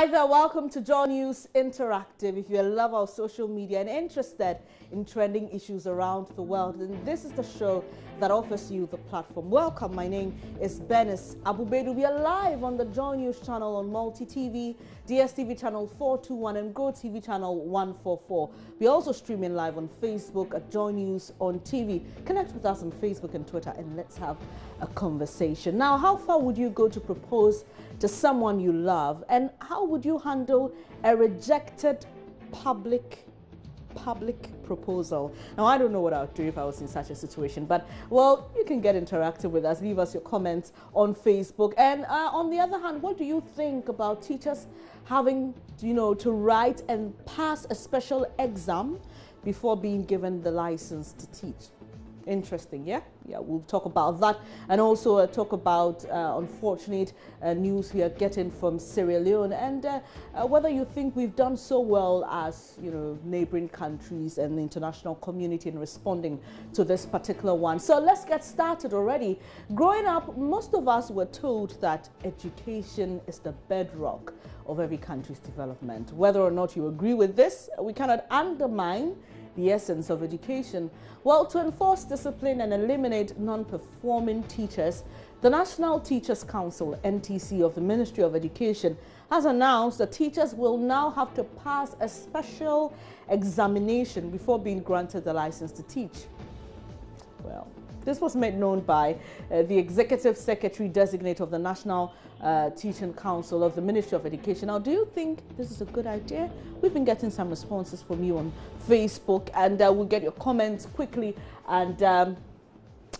Hi there, welcome to Joy News Interactive. If you love our social media and interested in trending issues around the world, then this is the show that offers you the platform. Welcome, my name is Benis Abubedu. We are live on the Joy News channel on Multi TV, DSTV channel 421 and Go TV channel 144. We are also streaming live on Facebook at Joy News on TV. Connect with us on Facebook and Twitter and let's have a conversation. Now, how far would you go to propose to someone you love, and how would you handle a rejected public proposal? Now, I don't know what I would do if I was in such a situation, but well, you can get interactive with us. Leave us your comments on Facebook. And on the other hand, what do you think about teachers having, to write and pass a special exam before being given the license to teach? Interesting, yeah? Yeah, we'll talk about that, and also talk about unfortunate news we are getting from Sierra Leone, and whether you think we've done so well as, neighboring countries and the international community in responding to this particular one. So let's get started already. Growing up, most of us were told that education is the bedrock of every country's development. Whether or not you agree with this, we cannot undermine the essence of education. Well, to enforce discipline and eliminate non-performing teachers, the National Teachers Council, NTC, of the Ministry of Education has announced that teachers will now have to pass a special examination before being granted the license to teach. Well, this was made known by the Executive Secretary Designate of the National Teaching Council of the Ministry of Education. Now, do you think this is a good idea? We've been getting some responses from you on Facebook, and we'll get your comments quickly and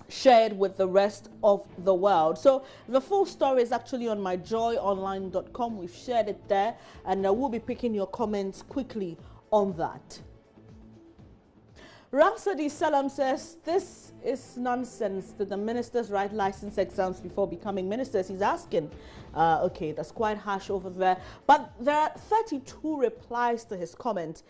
shared with the rest of the world. So the full story is actually on myjoyonline.com. We've shared it there, and we'll be picking your comments quickly on that. Rhapsody Salam says, this is nonsense that the ministers write license exams before becoming ministers. He's asking. Okay, that's quite harsh over there. But there are 32 replies to his comment.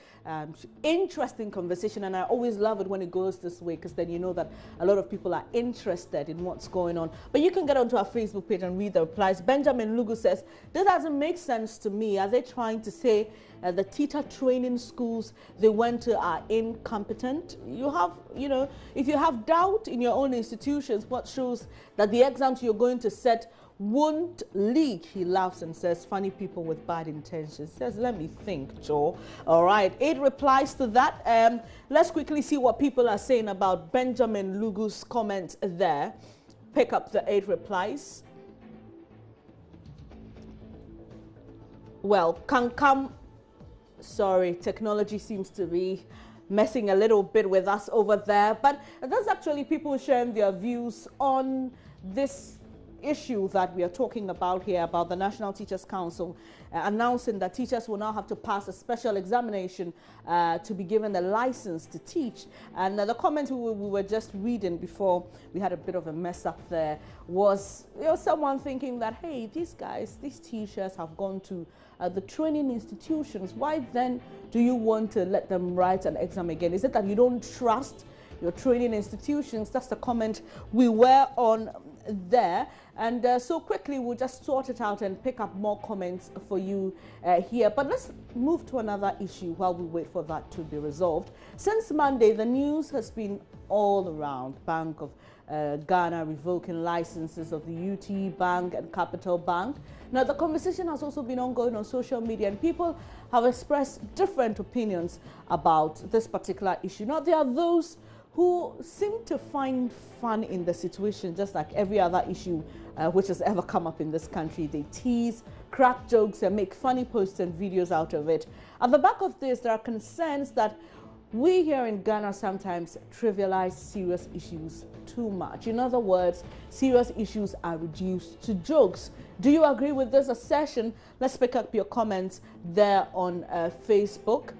Interesting conversation, and I always love it when it goes this way, because then you know that a lot of people are interested in what's going on. But you can get onto our Facebook page and read the replies. Benjamin Lugu says, this doesn't make sense to me. Are they trying to say the teacher training schools they went to are incompetent? You have, if you have doubt in your own institutions, what shows that the exams you're going to set won't leak? He laughs and says, funny people with bad intentions. Says, let me think, Joe. All right, 8 replies to that. Let's quickly see what people are saying about Benjamin Lugu's comment there. Pick up the 8 replies. Well, sorry, technology seems to be messing a little bit with us over there, but there's actually people sharing their views on this issue that we are talking about here, about the National Teachers Council announcing that teachers will now have to pass a special examination to be given a license to teach. And the comment we were just reading before we had a bit of a mess up there was someone thinking that, hey, these teachers have gone to the training institutions. Why then do you want to let them write an exam again? Is it that you don't trust your training institutions? That's the comment we were on there. And so quickly we'll just sort it out and pick up more comments for you here. But let's move to another issue while we wait for that to be resolved. Since Monday, the news has been all around. Bank of Ghana revoking licenses of the UT Bank and Capital Bank. Now, the conversation has also been ongoing on social media, and people have expressed different opinions about this particular issue. Now, there are those who seem to find fun in the situation, just like every other issue which has ever come up in this country. They tease, crack jokes, and make funny posts and videos out of it. At the back of this, there are concerns that we here in Ghana sometimes trivialize serious issues too much. In other words, serious issues are reduced to jokes. Do you agree with this assertion? Let's pick up your comments there on Facebook.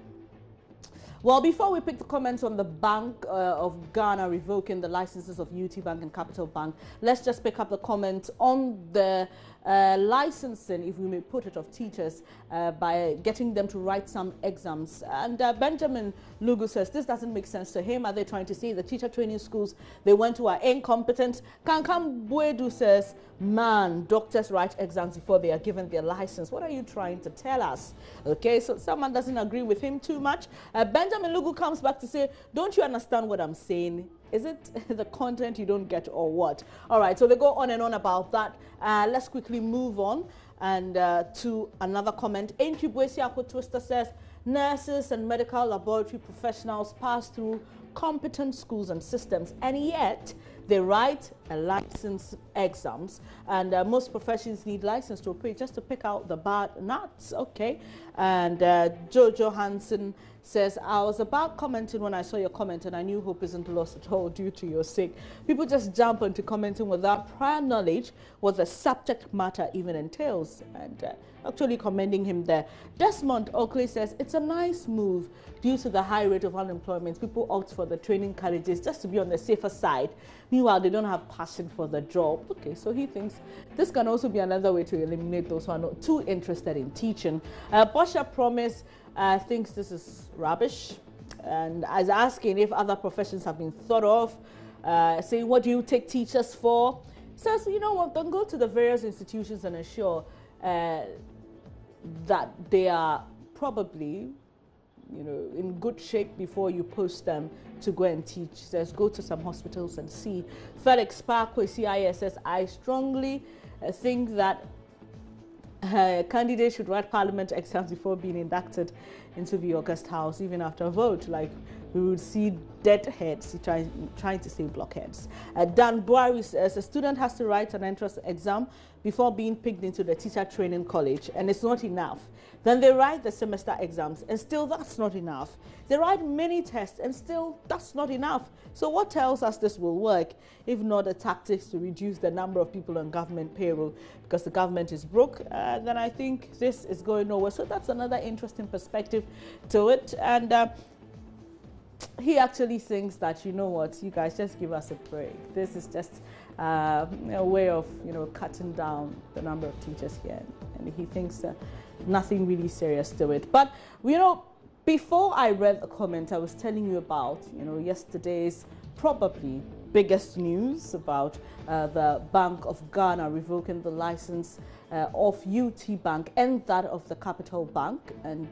Well, before we pick the comments on the Bank of Ghana revoking the licenses of UT Bank and Capital Bank, let's just pick up the comment on the licensing, if we may put it, of teachers by getting them to write some exams. And Benjamin Lugu says this doesn't make sense to him. Are they trying to say the teacher training schools they went to are incompetent? Kankam Buedu says, man, doctors write exams before they are given their license. What are you trying to tell us? Okay, so someone doesn't agree with him too much. Benjamin Lugu comes back to say, don't you understand what I'm saying? Is it the content you don't get or what? All right, so they go on and on about that. Let's quickly move on and to another comment. Enki Twister says, nurses and medical laboratory professionals pass through competent schools and systems, and yet they write a license exams, and most professions need license to operate, just to pick out the bad nuts. Okay. And Jojo Hansen says, I was about commenting when I saw your comment, and I knew hope isn't lost at all due to your sake. People just jump into commenting without prior knowledge what the subject matter even entails, and actually commending him there. Desmond Oakley says, it's a nice move due to the high rate of unemployment. People opt for the training colleges just to be on the safer side. Meanwhile, they don't have passion for the job. Okay, so he thinks this can also be another way to eliminate those who are not too interested in teaching. Bosha Promise thinks this is rubbish and is asking if other professions have been thought of, saying, what do you take teachers for? Says, you know what, then go to the various institutions and ensure that they are probably, you know, in good shape before you post them to go and teach. Says, go to some hospitals and see. Felix Parkway, CIS says, I strongly think that candidates should write parliament exams before being inducted into the August House, even after a vote. Like, we would see dead heads, trying to say blockheads. Dan Buari says, a student has to write an entrance exam before being picked into the teacher training college, and it's not enough. Then they write the semester exams, and still that's not enough. They write mini tests, and still that's not enough. So what tells us this will work, if not the tactics to reduce the number of people on government payroll because the government is broke? Then I think this is going nowhere. So that's another interesting perspective to it. And he actually thinks that, you know what, you guys just give us a break. This is just a way of, you know, cutting down the number of teachers here. And he thinks nothing really serious to it. But, you know, before I read the comment, I was telling you about, you know, yesterday's probably biggest news about the Bank of Ghana revoking the license of UT Bank and that of the Capital Bank, and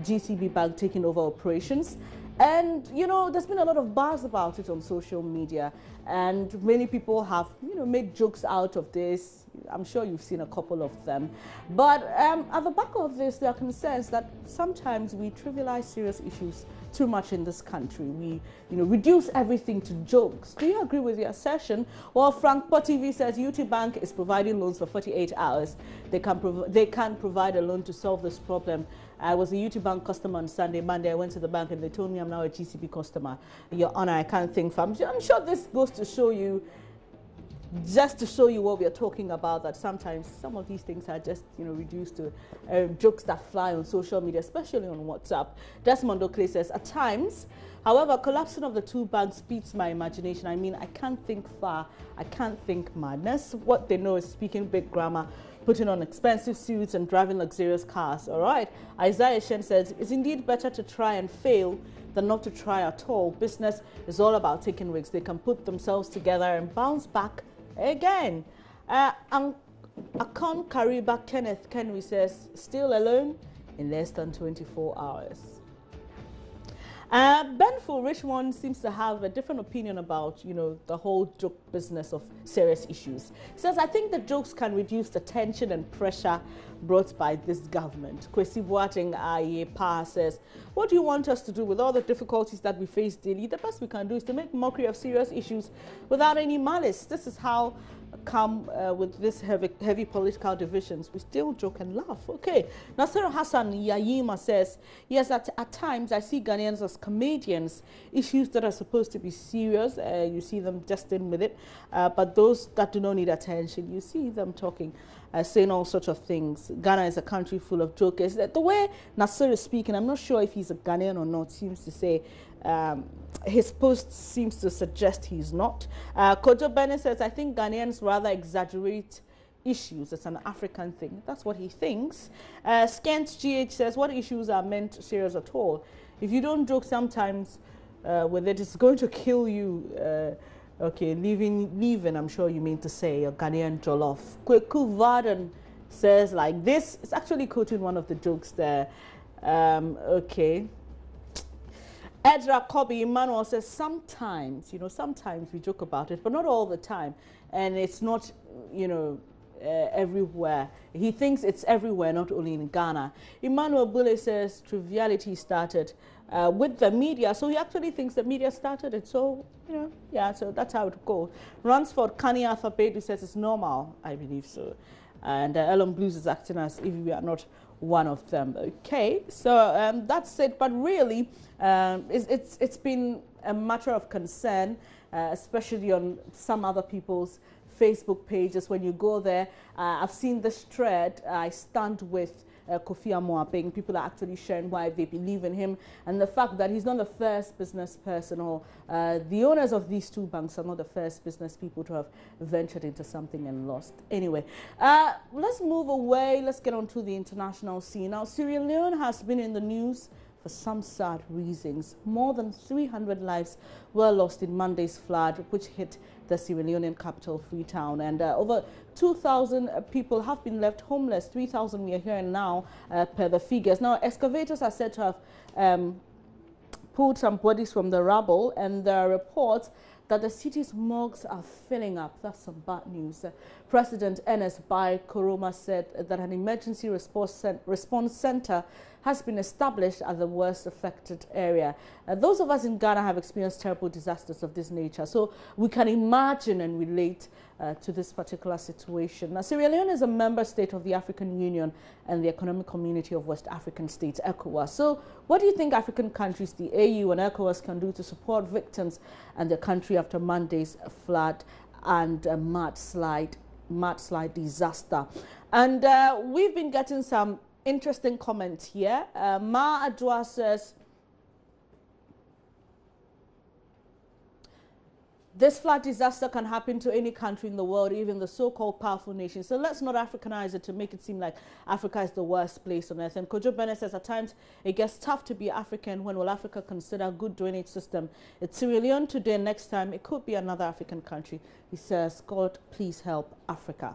GTB Bank taking over operations. And, you know, there's been a lot of buzz about it on social media, and many people have, you know, made jokes out of this. I'm sure you've seen a couple of them. But at the back of this, there are concerns that sometimes we trivialize serious issues too much in this country. We, you know, reduce everything to jokes. Do you agree with the assertion? Well, Frank TV says UT Bank is providing loans for 48 hours. They can provide a loan to solve this problem. I was a UT Bank customer on Sunday. Monday, I went to the bank and they told me I'm now a GCB customer. Your Honor, I can't think. I'm sure this goes to show you, just to show you what we are talking about, that sometimes some of these things are just, you know, reduced to jokes that fly on social media, especially on WhatsApp. Desmond Oakley says, at times, however, collapsing of the two banks beats my imagination. I mean, I can't think far. I can't think madness. What they know is speaking big grammar, putting on expensive suits and driving luxurious cars. All right. Isaiah Shen says, it's indeed better to try and fail than not to try at all. Business is all about taking risks. They can put themselves together and bounce back again. Akon Kariba Kenneth Kenry says, still alone in less than 24 hours. Benful Richmond seems to have a different opinion about, you know, the whole joke business of serious issues. He says, I think the jokes can reduce the tension and pressure brought by this government. Kwesi Boateng Ayepa says, what do you want us to do with all the difficulties that we face daily? The best we can do is to make mockery of serious issues without any malice. This is how come with this heavy political divisions. We still joke and laugh. Okay. Nasser Hassan Yayima says, yes, at times I see Ghanaians as comedians. Issues that are supposed to be serious, you see them just in with it. But those that do not need attention, you see them talking, saying all sorts of things. Ghana is a country full of jokers. The way Nasser is speaking, I'm not sure if he's a Ghanaian or not, seems to say, his post seems to suggest he's not. Kojo Bennett says, I think Ghanaians rather exaggerate issues. It's an African thing. That's what he thinks. Skent GH says, what issues are meant serious at all? If you don't joke sometimes with it, it's going to kill you. Okay, leaving, I'm sure you mean to say, a Ghanaian jollof. Kweku Varden says like this. It's actually quoting one of the jokes there. Okay. Edra Kobe Emmanuel says, sometimes, sometimes we joke about it, but not all the time. And it's not, everywhere. He thinks it's everywhere, not only in Ghana. Emmanuel Bule says, triviality started with the media. So he actually thinks the media started it. So, yeah, so that's how it goes. Ransford Kani Arthur Bedu says it's normal. I believe so. And Elon Blues is acting as if we are not one of them. Okay, so that's it. But really, it's been a matter of concern, especially on some other people's Facebook pages. When you go there, I've seen this thread, I stand with Kofi Amoapeng. People are actually sharing why they believe in him, and the fact that he's not the first business person, or the owners of these two banks are not the first business people to have ventured into something and lost. Anyway, let's move away. Let's get on to the international scene. Now, Sierra Leone has been in the news for some sad reasons. More than 300 lives were lost in Monday's flood, which hit the Sierra Leonean capital, Freetown, and over 2,000 people have been left homeless. 3,000 we are hearing now per the figures. Now, excavators are said to have pulled some bodies from the rubble, and there are reports that the city's morgues are filling up. That's some bad news. President Ernest Bai Koroma said that an emergency response center has been established at the worst affected area. Those of us in Ghana have experienced terrible disasters of this nature, so we can imagine and relate to this particular situation. Now, Sierra Leone is a member state of the African Union and the Economic Community of West African States, ECOWAS. So what do you think African countries, the AU and ECOWAS, can do to support victims and their country after Monday's flood and mudslide disaster? And we've been getting some interesting comments here. Ma Adwa says, this flood disaster can happen to any country in the world, even the so-called powerful nations. So let's not Africanize it to make it seem like Africa is the worst place on earth. And Kojo Bennett says, at times it gets tough to be African. When will Africa consider a good drainage system? It's Sierra Leone today, next time it could be another African country. He says, God, please help Africa.